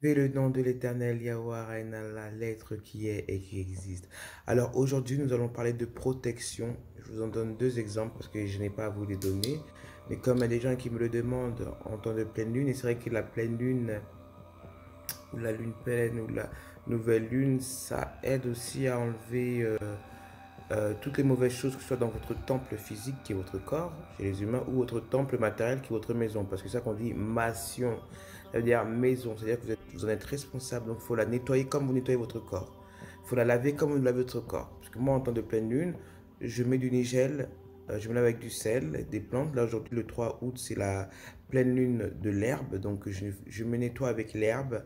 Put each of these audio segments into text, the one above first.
Louez le nom de l'Éternel Yahweh, l'être qui est et qui existe. Alors aujourd'hui, nous allons parler de protection. Je vous en donne deux exemples parce que je n'ai pas à vous les donner. Mais comme il y a des gens qui me le demandent en temps de pleine lune, et c'est vrai que la pleine lune ou la lune pleine ou la nouvelle lune, ça aide aussi à enlever toutes les mauvaises choses, que ce soit dans votre temple physique qui est votre corps, chez les humains, ou votre temple matériel qui est votre maison. Parce que c'est ça qu'on dit mation, ça veut dire maison, c'est-à-dire que vous en êtes responsable, donc il faut la nettoyer comme vous nettoyez votre corps. Il faut la laver comme vous lavez votre corps. Parce que moi, en temps de pleine lune, je mets du nigel, je me lave avec du sel, des plantes. Là, aujourd'hui, le 3 août, c'est la pleine lune de l'herbe, donc je me nettoie avec l'herbe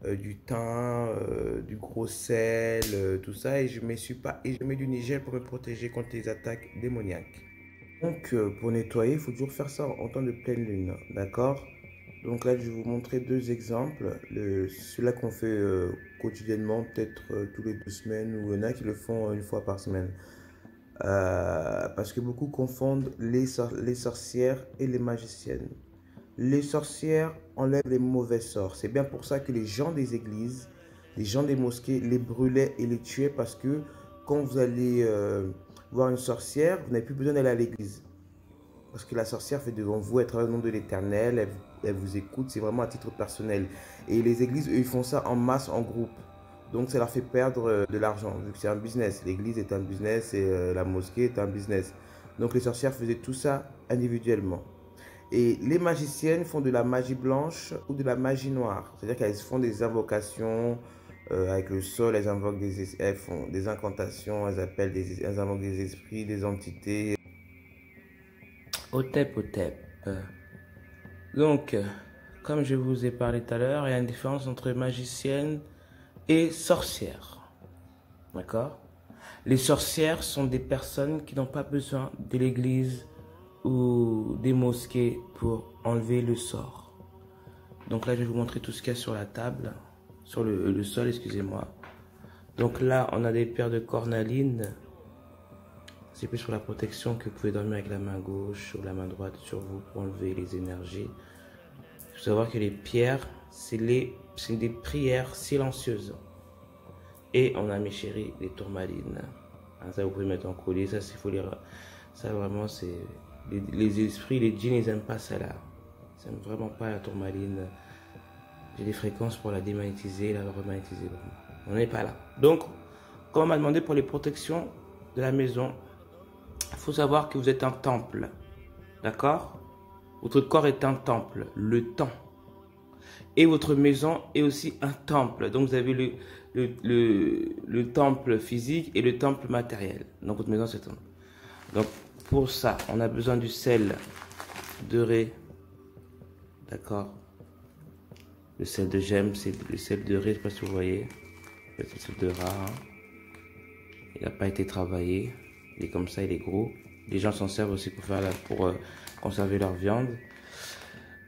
du thym, du gros sel, tout ça, et je m'essuie pas, et je mets du nigel pour me protéger contre les attaques démoniaques. Donc, pour nettoyer, il faut toujours faire ça en temps de pleine lune, d'accord? Donc là, je vais vous montrer deux exemples. Celui-là qu'on fait quotidiennement, peut-être tous les 2 semaines, ou il y en a qui le font une fois par semaine. Parce que beaucoup confondent les sorcières et les magiciennes. Les sorcières enlèvent les mauvais sorts. C'est bien pour ça que les gens des églises, les gens des mosquées les brûlaient et les tuaient parce que quand vous allez voir une sorcière, vous n'avez plus besoin d'aller à l'église. Parce que la sorcière fait devant vous être un nom de l'Éternel, elle vous écoute, c'est vraiment à titre personnel. Et les églises, eux, ils font ça en masse, en groupe. Donc ça leur fait perdre de l'argent, vu que c'est un business. L'église est un business et la mosquée est un business. Donc les sorcières faisaient tout ça individuellement. Et les magiciennes font de la magie blanche ou de la magie noire. C'est-à-dire qu'elles font des invocations avec le sol, elles font des incantations, elles invoquent des esprits, des entités. Otep, Otep. Donc, comme je vous ai parlé tout à l'heure, il y a une différence entre magicienne et sorcière. D'accord? Les sorcières sont des personnes qui n'ont pas besoin de l'église ou des mosquées pour enlever le sort. Donc là, je vais vous montrer tout ce qu'il y a sur la table, sur le sol, excusez-moi. Donc là, on a des paires de cornalines. C'est plus pour la protection que vous pouvez dormir avec la main gauche ou la main droite sur vous pour enlever les énergies. Il faut savoir que les pierres, c'est des prières silencieuses. Et on a, mes chéris, les tourmalines. Ça, vous pouvez mettre en collier. Ça, il faut les... Ça, vraiment, c'est... Les esprits, les djinns, ils n'aiment pas ça là. Ils n'aiment vraiment pas la tourmaline. J'ai des fréquences pour la démagnétiser, la remagnétiser. On n'est pas là. Donc, comme on m'a demandé pour les protections de la maison, il faut savoir que vous êtes un temple. D'accord? Votre corps est un temple, le temps. Et votre maison est aussi un temple. Donc vous avez le temple physique et le temple matériel. Donc votre maison c'est un temple. Donc pour ça, on a besoin du sel de ré. D'accord? Le sel de gemme, c'est le sel de ré, je ne sais pas si vous voyez. Le sel de rat. Hein. Il n'a pas été travaillé. Il est comme ça, il est gros. Les gens s'en servent aussi pour conserver leur viande.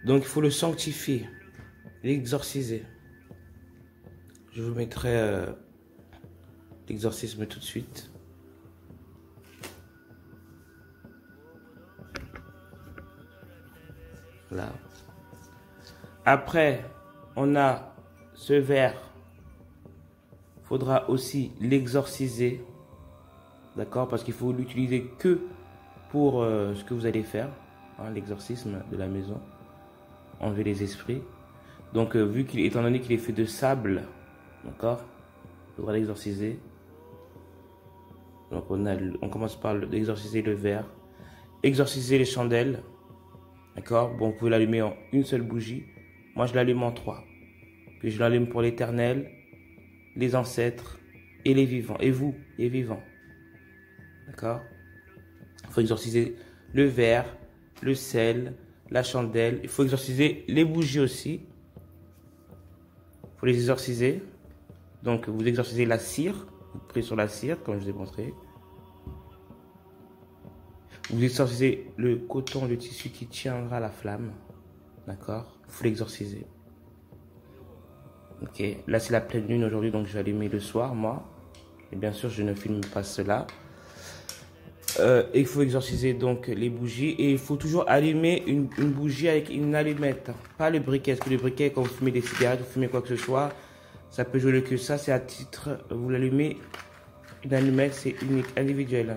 Donc il faut le sanctifier, l'exorciser. Je vous mettrai l'exorcisme tout de suite. Là. Après, on a ce verre. Il faudra aussi l'exorciser. D'accord? Parce qu'il faut l'utiliser que pour ce que vous allez faire. Hein, l'exorcisme de la maison. Enlever les esprits. Donc, étant donné qu'il est fait de sable, d'accord, il faudra l'exorciser. Donc, on commence par exorciser le verre, exorciser les chandelles, d'accord. Bon, vous pouvez l'allumer en une seule bougie. Moi, je l'allume en 3. Puis, je l'allume pour l'éternel, les ancêtres et les vivants. Et vous, les vivants. D'accord. Il faut exorciser le verre, le sel, la chandelle. Il faut exorciser les bougies aussi. Il faut les exorciser. Donc, vous exorcisez la cire. Vous priez sur la cire, comme je vous ai montré. Vous exorcisez le coton, le tissu qui tiendra la flamme. D'accord? Il faut l'exorciser. Ok. Là, c'est la pleine lune aujourd'hui, donc je vais allumer le soir, moi. Et bien sûr, je ne filme pas cela. Et il faut exorciser donc les bougies. Et il faut toujours allumer une bougie avec une allumette. Pas le briquet. Parce que le briquet, quand vous fumez des cigarettes, vous fumez quoi que ce soit, ça peut jouer que ça. C'est à titre, vous l'allumez, une allumette, c'est unique, individuel.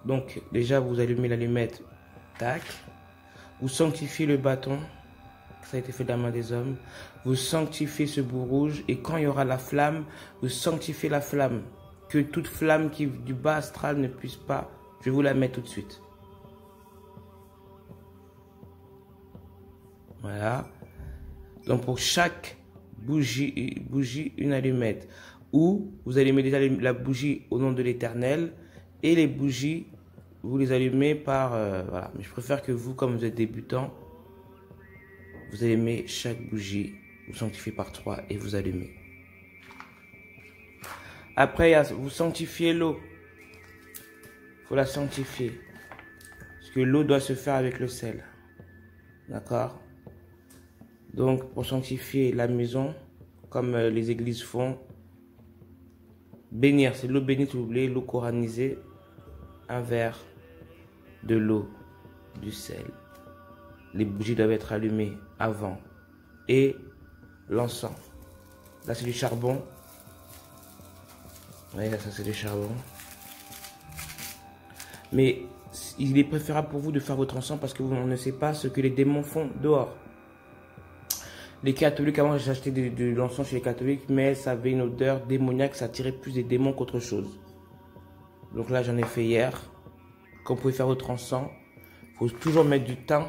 Donc déjà, vous allumez l'allumette. Tac. Vous sanctifiez le bâton. Ça a été fait de la main des hommes. Vous sanctifiez ce bout rouge. Et quand il y aura la flamme, vous sanctifiez la flamme. Que toute flamme qui du bas astral ne puisse pas. Je vais vous la mettre tout de suite. Voilà. Donc pour chaque bougie, une allumette. Ou vous allumez déjà la bougie au nom de l'Éternel. Et les bougies, vous les allumez par... voilà. Mais je préfère que vous, comme vous êtes débutant, vous allumez chaque bougie. Vous sanctifiez par 3 et vous allumez. Après, vous sanctifiez l'eau. Il faut la sanctifier. Parce que l'eau doit se faire avec le sel. D'accord? Donc, pour sanctifier la maison, comme les églises font, bénir, c'est l'eau bénite, si vous voulez, l'eau coranisée, un verre de l'eau, du sel. Les bougies doivent être allumées avant. Et l'encens. Là, c'est du charbon. Oui, là, ça, c'est du charbon. Mais il est préférable pour vous de faire votre encens parce que vous ne savez pas ce que les démons font dehors. Les catholiques, avant, j'ai acheté de l'encens chez les catholiques, mais ça avait une odeur démoniaque, ça attirait plus des démons qu'autre chose. Donc là, j'en ai fait hier. Quand vous pouvez faire votre encens, il faut toujours mettre du thym.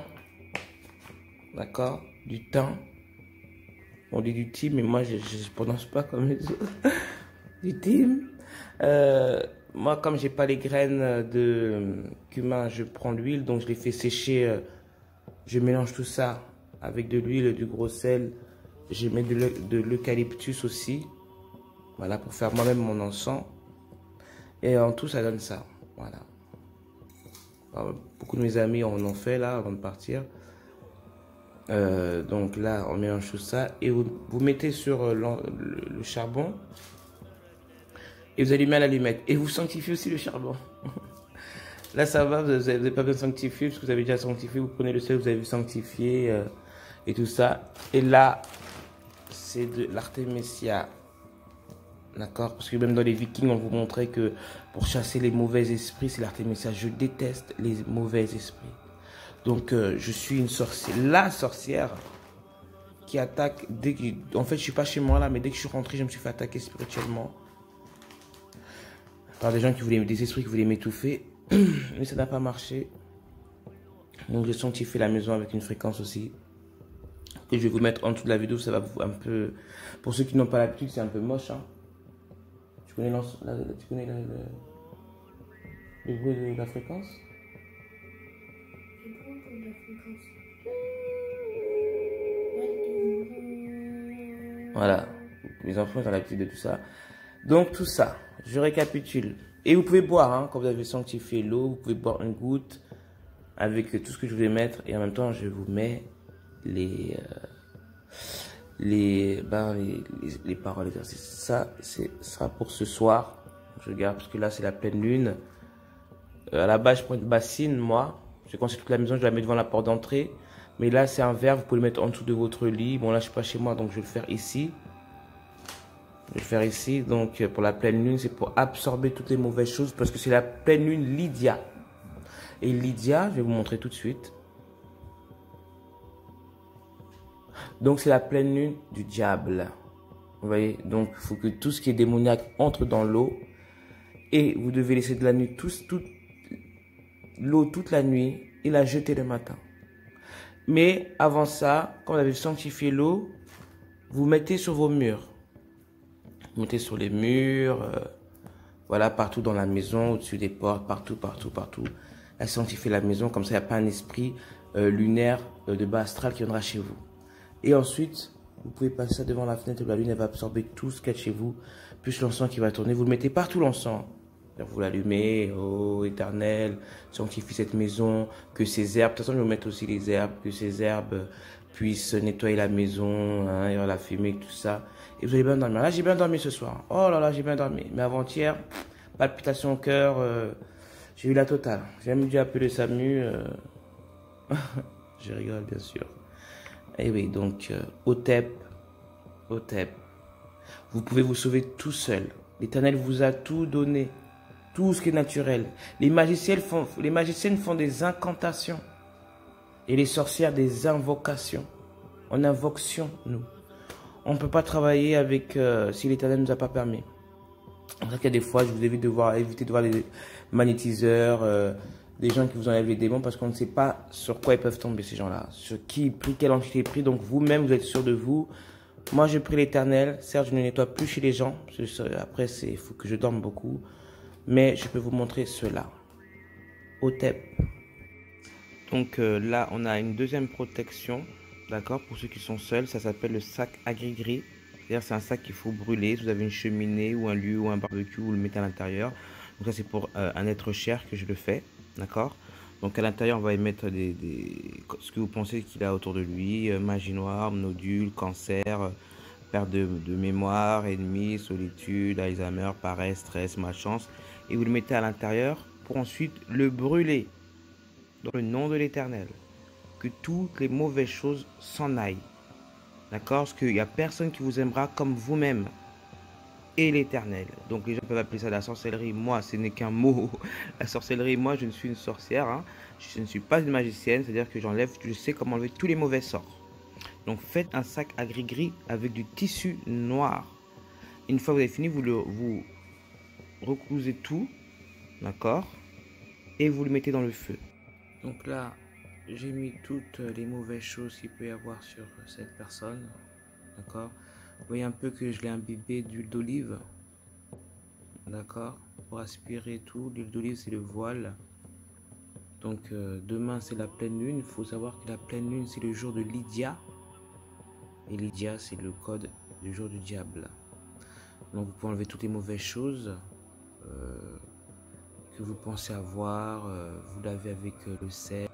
D'accord? Du thym. On dit du thym, mais moi, je ne prononce pas comme les autres. Du thym. Moi, comme j'ai pas les graines de cumin, je prends l'huile, donc je les fais sécher. Je mélange tout ça avec de l'huile, du gros sel. Je mets de l'eucalyptus aussi. Voilà, pour faire moi-même mon encens. Et en tout, ça donne ça. Voilà. Alors, beaucoup de mes amis en ont fait là avant de partir. Donc là, on mélange tout ça. Et vous mettez sur le charbon. Et vous allumez à l'allumette. Et vous sanctifiez aussi le charbon. Là, ça va, vous n'avez pas besoin de sanctifier, parce que vous avez déjà sanctifié. Vous prenez le sel, vous avez sanctifié et tout ça. Et là, c'est de l'artémisia. D'accord? Parce que même dans les Vikings, on vous montrait que pour chasser les mauvais esprits, c'est l'artémisia. Je déteste les mauvais esprits. Donc, je suis une sorcière. La sorcière qui attaque dès que... En fait, je ne suis pas chez moi là, mais dès que je suis rentré, je me suis fait attaquer spirituellement. Par des gens qui voulaient, des esprits qui voulaient m'étouffer, mais ça n'a pas marché. Donc j'ai sanctifié la maison avec une fréquence aussi. Que je vais vous mettre en dessous de la vidéo, ça va vous un peu... Pour ceux qui n'ont pas l'habitude, c'est un peu moche. Hein. Tu connais, tu connais le bruit de la fréquence? Le bruit de la fréquence. Voilà. Les enfants ont l'habitude de tout ça. Donc tout ça, je récapitule. Et vous pouvez boire, hein, quand vous avez sanctifié l'eau, vous pouvez boire une goutte avec tout ce que je voulais mettre. Et en même temps, je vous mets les paroles d'exercice. Ça, sera pour ce soir. Je garde parce que là, c'est la pleine lune. À la base, je prends une bassine, moi. Je conseille toute la maison, je la mets devant la porte d'entrée. Mais là, c'est un verre, vous pouvez le mettre en dessous de votre lit. Bon, là, je suis pas chez moi, donc je vais le faire ici. Je vais le faire ici. Donc, pour la pleine lune, c'est pour absorber toutes les mauvaises choses. Parce que c'est la pleine lune Lydia. Et Lydia, je vais vous montrer tout de suite. Donc, c'est la pleine lune du diable. Vous voyez? Donc, il faut que tout ce qui est démoniaque entre dans l'eau. Et vous devez laisser de la nuit l'eau toute la nuit et la jeter le matin. Mais avant ça, quand vous avez sanctifié l'eau, vous mettez sur vos murs. Vous mettez sur les murs, voilà, partout dans la maison, au-dessus des portes, partout. À sanctifier la maison, comme ça, il n'y a pas un esprit lunaire de bas astral qui viendra chez vous. Et ensuite, vous pouvez passer ça devant la fenêtre de la lune, elle va absorber tout ce qu'il y a chez vous, plus l'encens qui va tourner. Vous le mettez partout, l'encens. Vous l'allumez, ô éternel, sanctifie cette maison, que ces herbes, de toute façon je vais vous mettre aussi les herbes, que ces herbes puissent nettoyer la maison, hein, et la fumée, tout ça. Et vous allez bien dormir. Là j'ai bien dormi ce soir. Oh là là, j'ai bien dormi. Mais avant-hier, palpitation au cœur, J'ai eu la totale. J'ai même dû appeler Samu. Je rigole, bien sûr. Et oui, donc, Otep. Vous pouvez vous sauver tout seul. L'Éternel vous a tout donné. Tout ce qui est naturel. Les magiciennes font des incantations. Et les sorcières des invocations. On invocation, nous. On ne peut pas travailler avec si l'Éternel ne nous a pas permis. C'est pour ça qu'il y a des fois, je vous évite de voir les magnétiseurs, des gens qui vous enlèvent les démons, parce qu'on ne sait pas sur quoi ils peuvent tomber, ces gens-là. Sur qui prie, quelle entité prie. Donc vous-même, vous êtes sûr de vous. Moi, je prie l'Éternel. Certes, je ne nettoie plus chez les gens. Après, il faut que je dorme beaucoup. Mais je peux vous montrer cela. Otep. Donc là, on a une deuxième protection. D'accord, pour ceux qui sont seuls, ça s'appelle le sac agri-gris. C'est-à-dire c'est un sac qu'il faut brûler. Si vous avez une cheminée ou un lieu ou un barbecue, vous le mettez à l'intérieur. Donc ça c'est pour un être cher que je le fais. D'accord. Donc à l'intérieur on va y mettre ce que vous pensez qu'il a autour de lui. Magie noire, nodule, cancer, perte de mémoire, ennemi, solitude, Alzheimer, paresse, stress, malchance. Et vous le mettez à l'intérieur pour ensuite le brûler. Dans le nom de l'Éternel. Que toutes les mauvaises choses s'en aillent. D'accord? Parce qu'il n'y a personne qui vous aimera comme vous-même et l'Éternel. Donc les gens peuvent appeler ça la sorcellerie. Moi, ce n'est qu'un mot. La sorcellerie, moi, je ne suis une sorcière. Hein. Je ne suis pas une magicienne. C'est-à-dire que je sais comment enlever tous les mauvais sorts. Donc faites un sac à gris-gris avec du tissu noir. Une fois que vous avez fini, vous recousez tout. D'accord? Et vous le mettez dans le feu. Donc là, j'ai mis toutes les mauvaises choses qu'il peut y avoir sur cette personne. D'accord? Vous voyez un peu que je l'ai imbibé d'huile d'olive. D'accord? Pour aspirer tout. L'huile d'olive, c'est le voile. Donc demain, c'est la pleine lune. Il faut savoir que la pleine lune, c'est le jour de Lydia. Et Lydia, c'est le code du jour du diable. Donc vous pouvez enlever toutes les mauvaises choses que vous pensez avoir. Vous lavez avec le sel.